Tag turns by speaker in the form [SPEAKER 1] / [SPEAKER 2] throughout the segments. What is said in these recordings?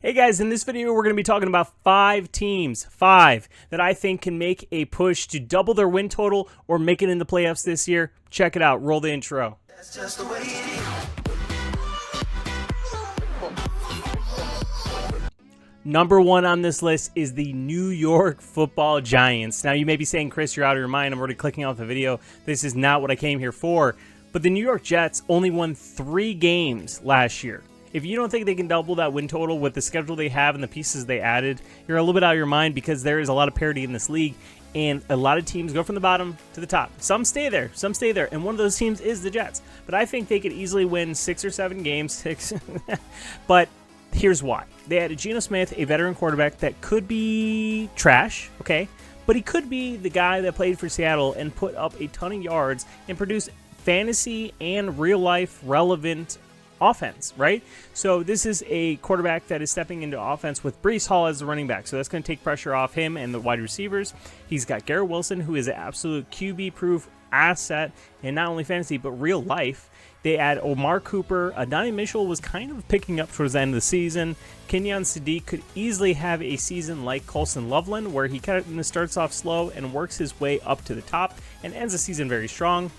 [SPEAKER 1] Hey guys, in this video we're going to be talking about 5 teams, 5 that I think can make a push to double their win total or make it in the playoffs this year. Check it out. Roll the intro. That's just the way it is. Number 1 on this list is the New York Football Giants. Now you may be saying, Chris, you're out of your mind. I'm already clicking off the video. This is not what I came here for. But the New York Jets only won 3 games last year. If you don't think they can double that win total with the schedule they have and the pieces they added, you're a little bit out of your mind because there is a lot of parity in this league, and a lot of teams go from the bottom to the top. Some stay there, and one of those teams is the Jets. But I think they could easily win 6 or 7 games. But here's why. They had Geno Smith, a veteran quarterback that could be trash, okay? But he could be the guy that played for Seattle and put up a ton of yards and produce fantasy and real-life relevant offense, right? So this is a quarterback that is stepping into offense with Breece Hall as the running back. So that's going to take pressure off him and the wide receivers. He's got Garrett Wilson, who is an absolute QB-proof asset in not only fantasy, but real life. They add Omar Cooper. Adonai Mitchell was kind of picking up towards the end of the season. Kenyon Sadiq could easily have a season like Colson Loveland, where he kind of starts off slow and works his way up to the top and ends the season very strong.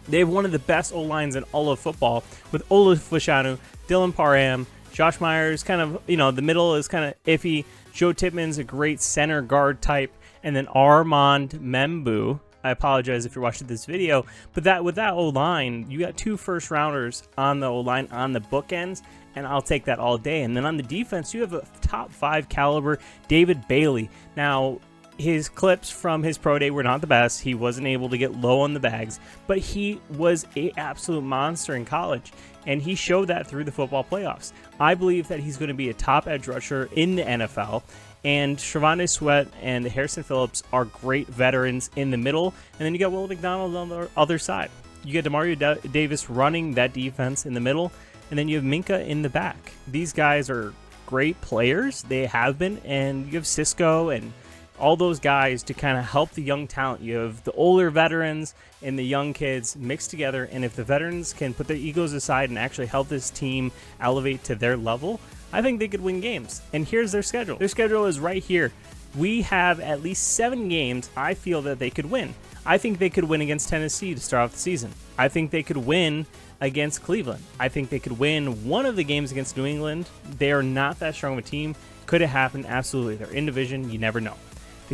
[SPEAKER 1] They have one of the best O-lines in all of football with Ola Fashanu, Dylan Parham, Josh Myers, kind of, the middle is kind of iffy. Joe Tippmann's a great center guard type. And then Armand Membu. I apologize if you're watching this video, but with that O-line, you got 2 first-rounders on the O-line on the bookends, and I'll take that all day. And then on the defense, you have a top 5 caliber David Bailey. Now, his clips from his pro day were not the best. He wasn't able to get low on the bags, but he was an absolute monster in college, and he showed that through the football playoffs. I believe that he's going to be a top edge rusher in the NFL, and Shavonte Sweat and Harrison Phillips are great veterans in the middle, and then you got Will McDonald on the other side. You get Demario Davis running that defense in the middle, and then you have Minka in the back. These guys are great players. They have been, and you have Cisco and all those guys to kind of help the young talent. You have the older veterans and the young kids mixed together, and if the veterans can put their egos aside and actually help this team elevate to their level, I think they could win games. And here's their schedule. Their schedule is right here. We have at least 7 games I feel that they could win. I think they could win against Tennessee to start off the season. I think they could win against Cleveland. I think they could win one of the games against New England. They are not that strong of a team. Could it happen? Absolutely. They're in division. You never know.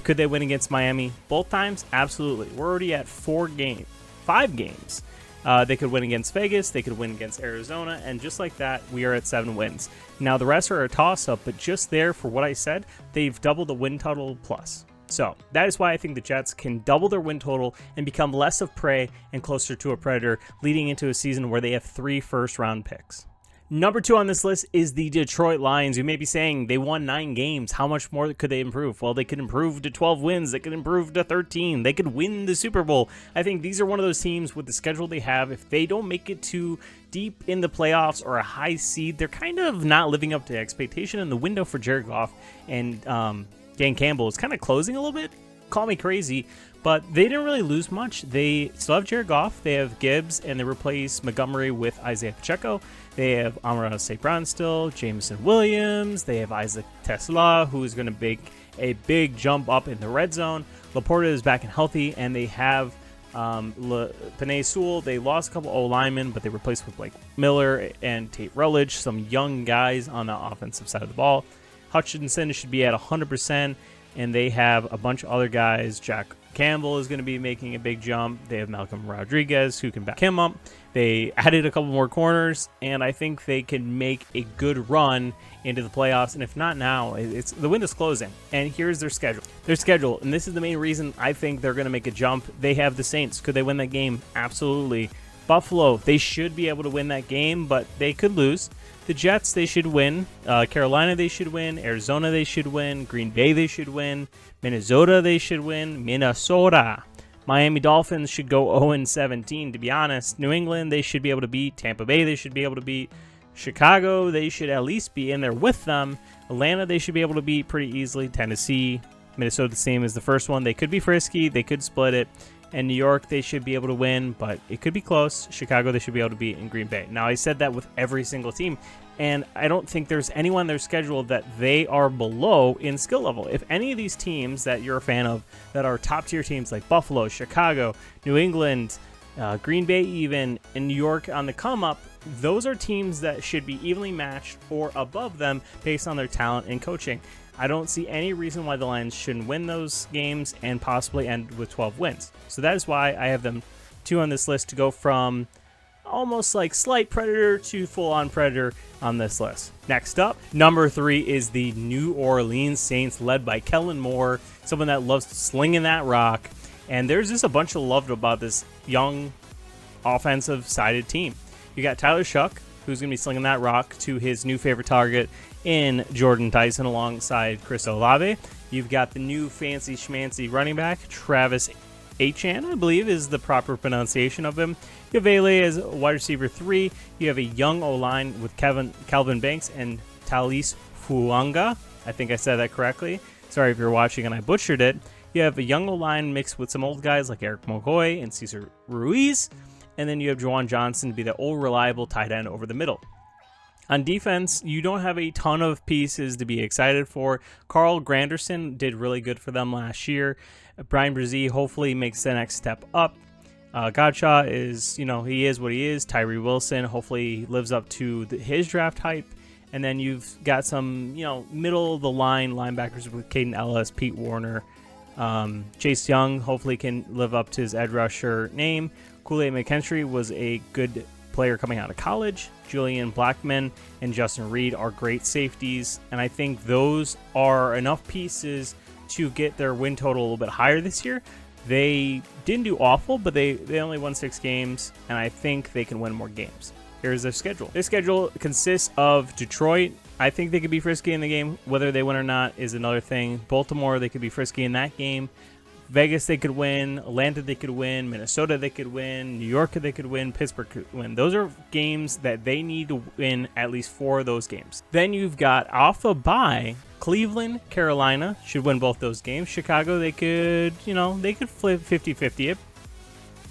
[SPEAKER 1] Could they win against Miami both times? Absolutely. We're already at 5 games. They could win against Vegas. They could win against Arizona. And just like that, we are at 7 wins. Now, the rest are a toss-up, but just there for what I said, they've doubled the win total plus. So that is why I think the Jets can double their win total and become less of prey and closer to a predator, leading into a season where they have 3 first-round picks. Number 2 on this list is the Detroit Lions. You may be saying they won 9 games. How much more could they improve? Well, they could improve to 12 wins. They could improve to 13. They could win the Super Bowl. I think these are one of those teams with the schedule they have. If they don't make it too deep in the playoffs or a high seed, they're kind of not living up to expectation. And the window for Jared Goff and Dan Campbell is kind of closing a little bit. Call me crazy, but they didn't really lose much. They still have Jared Goff. They have Gibbs, and they replace Montgomery with Isaiah Pacheco. They have Amon-Ra St. Brown still, Jameson Williams. They have Isaac Tesla, who is going to make a big jump up in the red zone. Laporta is back and healthy, and they have Penei Sewell. They lost a couple O linemen, but they replaced with Blake Miller and Tate Rutledge, some young guys on the offensive side of the ball. Hutchinson should be at 100%. And they have a bunch of other guys. Jack Campbell is going to be making a big jump. They have Malcolm Rodriguez, who can back him up. They added a couple more corners, and I think they can make a good run into the playoffs. And if not now, it's the window's closing. And here's their schedule. And this is the main reason I think they're going to make a jump. They have the Saints. Could they win that game? Absolutely. Buffalo, they should be able to win that game, but they could lose. The Jets, they should win. Carolina, they should win. Arizona, they should win. Green Bay, they should win. Minnesota, they should win. Minnesota. Miami Dolphins should go 0-17, to be honest. New England, they should be able to beat. Tampa Bay, they should be able to beat. Chicago, they should at least be in there with them. Atlanta, they should be able to beat pretty easily. Tennessee, Minnesota, the same as the first one. They could be frisky. They could split it. And New York, they should be able to win, but it could be close. Chicago, they should be able to beat in Green Bay. Now, I said that with every single team. and I don't think there's anyone on their schedule that they are below in skill level. If any of these teams that you're a fan of that are top tier teams like Buffalo, Chicago, New England, Green Bay even, and New York on the come up, those are teams that should be evenly matched or above them based on their talent and coaching. I don't see any reason why the Lions shouldn't win those games and possibly end with 12 wins. So that is why I have them 2 on this list to go from almost like slight predator to full-on predator on this list. Next up, number 3 is the New Orleans Saints, led by Kellen Moore, someone that loves slinging that rock. And there's just a bunch of love about this young offensive-sided team. You got Tyler Shuck, who's going to be slinging that rock to his new favorite target in Jordan Tyson alongside Chris Olave. You've got the new fancy schmancy running back, Travis Etienne, I believe is the proper pronunciation of him. You have Ailey as wide receiver 3. You have a young O-line with Calvin Banks and Talis Fuanga. I think I said that correctly. Sorry if you're watching and I butchered it. You have a young O-line mixed with some old guys like Eric McCoy and Cesar Ruiz. And then you have Juwan Johnson to be the old reliable tight end over the middle. On defense, you don't have a ton of pieces to be excited for. Carl Granderson did really good for them last year. Brian Brzee hopefully makes the next step up. Godshaw is, he is what he is. Tyree Wilson hopefully lives up to his draft hype. And then you've got some, middle of the line linebackers with Caden Ellis, Pete Warner. Chase Young hopefully can live up to his edge rusher name. Kool-Aid McKinstry was a good player coming out of college. Julian Blackman and Justin Reed are great safeties, and I think those are enough pieces to get their win total a little bit higher this year. They didn't do awful, but they only won 6 games, and I think they can win more games. Here's their schedule. Their schedule consists of Detroit. I think they could be frisky in the game. Whether they win or not is another thing. Baltimore, they could be frisky in that game. Vegas, they could win. Atlanta, they could win. Minnesota, they could win. New York, they could win. Pittsburgh could win. Those are games that they need to win at least 4 of those games. Then you've got off a bye. Cleveland, Carolina should win both those games. Chicago, they could flip 50-50 it.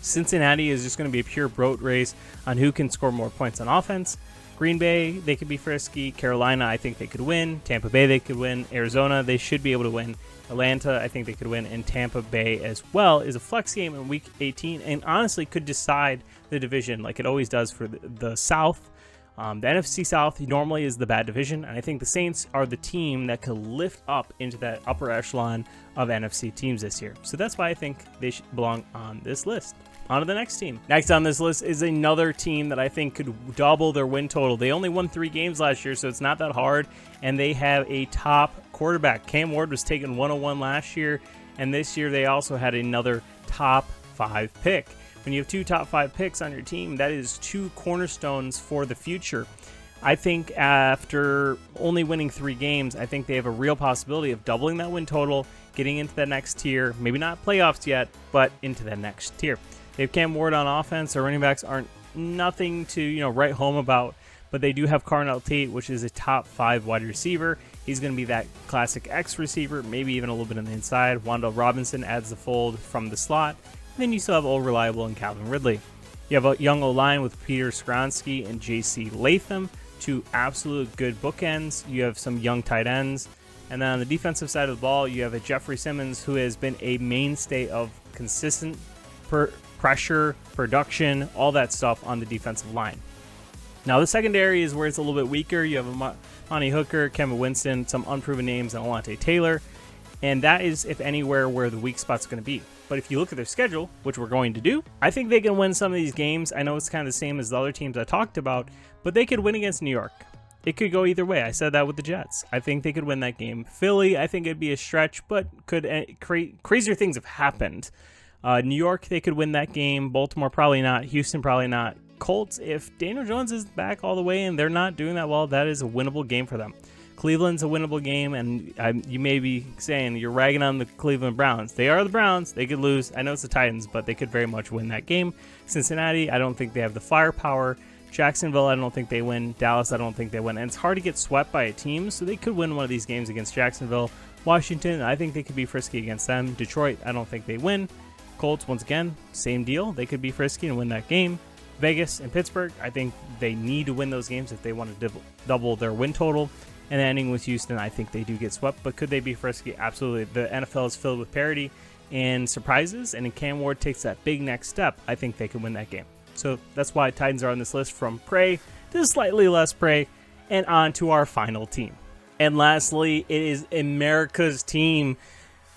[SPEAKER 1] Cincinnati is just going to be a pure boat race on who can score more points on offense. Green Bay, they could be frisky. Carolina, I think they could win. Tampa Bay, they could win. Arizona, they should be able to win. Atlanta, I think they could win. And Tampa Bay as well is a flex game in Week 18 and honestly could decide the division like it always does for the South. The NFC South normally is the bad division, and I think the Saints are the team that could lift up into that upper echelon of NFC teams this year. So that's why I think they should belong on this list. On to the next team. Next on this list is another team that I think could double their win total. They only won 3 games last year, so it's not that hard, and they have a top quarterback. Cam Ward was taken 101 last year, and this year they also had another top 5 pick. When you have 2 top 5 picks on your team, that is 2 cornerstones for the future. I think after only winning 3 games, I think they have a real possibility of doubling that win total, getting into the next tier, maybe not playoffs yet, but into the next tier. They have Cam Ward on offense. Their running backs aren't nothing to write home about, but they do have Carnell Tate, which is a top 5 wide receiver. He's going to be that classic X receiver, maybe even a little bit on the inside. Wan'Dale Robinson adds the fold from the slot. And then you still have Old Reliable and Calvin Ridley. You have a young O-line with Peter Skronsky and J.C. Latham, 2 absolute good bookends. You have some young tight ends. And then on the defensive side of the ball, you have a Jeffrey Simmons who has been a mainstay of consistent pressure, production, all that stuff on the defensive line. Now, the secondary is where it's a little bit weaker. You have Monty Hooker, Kevin Winston, some unproven names, and Alontae Taylor. And that is, if anywhere, where the weak spot's going to be. But if you look at their schedule, which we're going to do, I think they can win some of these games. I know it's kind of the same as the other teams I talked about, but they could win against New York. It could go either way. I said that with the Jets. I think they could win that game. Philly, I think it'd be a stretch, but could crazier things have happened. New York, they could win that game. Baltimore, probably not. Houston, probably not. Colts, if Daniel Jones is back all the way and they're not doing that well, that is a winnable game for them. Cleveland's a winnable game, and you may be saying you're ragging on the Cleveland Browns. They are the Browns. They could lose. I know it's the Titans, but they could very much win that game. Cincinnati, I don't think they have the firepower. Jacksonville, I don't think they win. Dallas, I don't think they win. And it's hard to get swept by a team, so they could win one of these games against Jacksonville. Washington, I think they could be frisky against them. Detroit, I don't think they win. Colts, once again, same deal. They could be frisky and win that game. Vegas and Pittsburgh, I think they need to win those games if they want to double their win total. And ending with Houston, I think they do get swept. But could they be frisky? Absolutely. The NFL is filled with parity and surprises, and if Cam Ward takes that big next step, I think they could win that game. So that's why Titans are on this list, from prey to slightly less prey, and on to our final team. And lastly, it is America's team.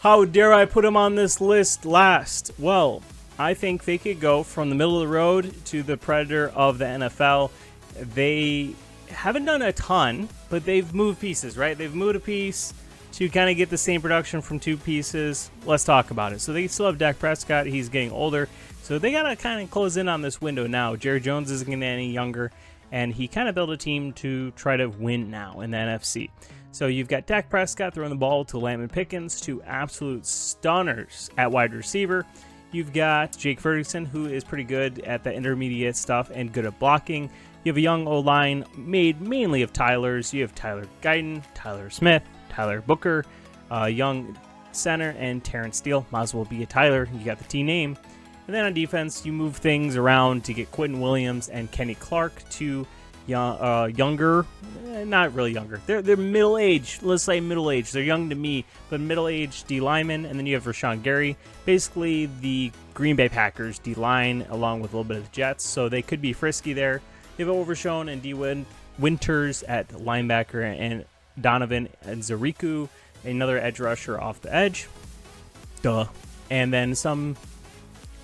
[SPEAKER 1] How dare I put them on this list last? Well, I think they could go from the middle of the road to the predator of the NFL. They haven't done a ton, but they've moved pieces, right? They've moved a piece to kind of get the same production from two pieces. Let's talk about it. So they still have Dak Prescott. He's getting older. So they got to kind of close in on this window now. Jerry Jones isn't getting any younger, and he kind of built a team to try to win now in the NFC. So you've got Dak Prescott throwing the ball to Landon Pickens, two absolute stunners at wide receiver. You've got Jake Ferguson, who is pretty good at the intermediate stuff and good at blocking. You have a young O-line made mainly of Tylers. You have Tyler Guyton, Tyler Smith, Tyler Booker, young center, and Terrence Steele. Might as well be a Tyler. You got the T name. And then on defense, you move things around to get Quentin Williams and Kenny Clark to younger, not really younger. They're middle-aged. Let's say middle-aged. They're young to me, but middle-aged D linemen. And then you have Rashawn Gary, basically the Green Bay Packers D line, along with a little bit of the Jets. So they could be frisky there. You have Overshown and D Winters at linebacker, and Donovan and Zariku, another edge rusher off the edge. And then some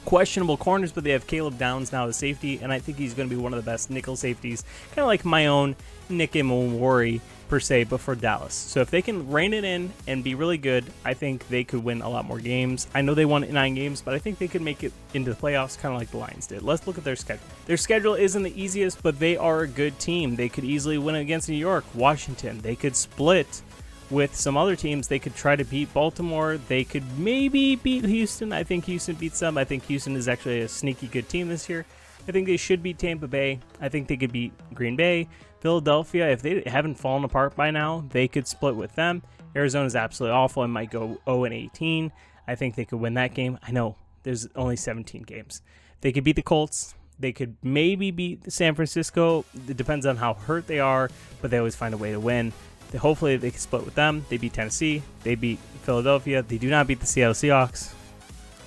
[SPEAKER 1] questionable corners, but they have Caleb Downs now as safety, and I think he's going to be one of the best nickel safeties, kind of like my own Nick Imowori per se, but for Dallas. So if they can rein it in and be really good, I think they could win a lot more games. I know they won 9 games, but I think they could make it into the playoffs, kind of like the Lions did. Let's look at their schedule. Their schedule isn't the easiest, but they are a good team. They could easily win against New York, Washington. They could split with some other teams. They could try to beat Baltimore. They could maybe beat Houston. I think Houston beats them. I think Houston is actually a sneaky good team this year. I think they should beat Tampa Bay. I think they could beat Green Bay. Philadelphia, if they haven't fallen apart by now, they could split with them. Arizona's absolutely awful and might go 0-18. I think they could win that game. I know there's only 17 games. They could beat the Colts. They could maybe beat San Francisco. It depends on how hurt they are, but they always find a way to win. Hopefully they can split with them. They beat Tennessee. They beat Philadelphia. They do not beat the Seattle Seahawks.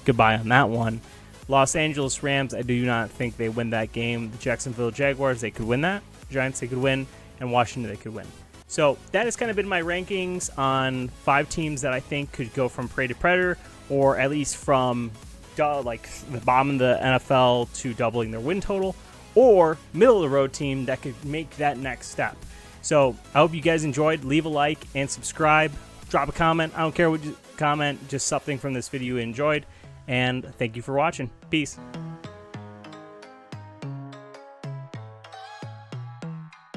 [SPEAKER 1] Goodbye on that one. Los Angeles Rams, I do not think they win that game. The Jacksonville Jaguars, they could win that. Giants, they could win. And Washington, they could win. So that has kind of been my rankings on 5 teams that I think could go from prey to predator, or at least from like the bottom of the NFL to doubling their win total, or middle of the road team that could make that next step. So I hope you guys enjoyed. Leave a like and subscribe. Drop a comment. I don't care what you comment, just something from this video you enjoyed. And thank you for watching. Peace.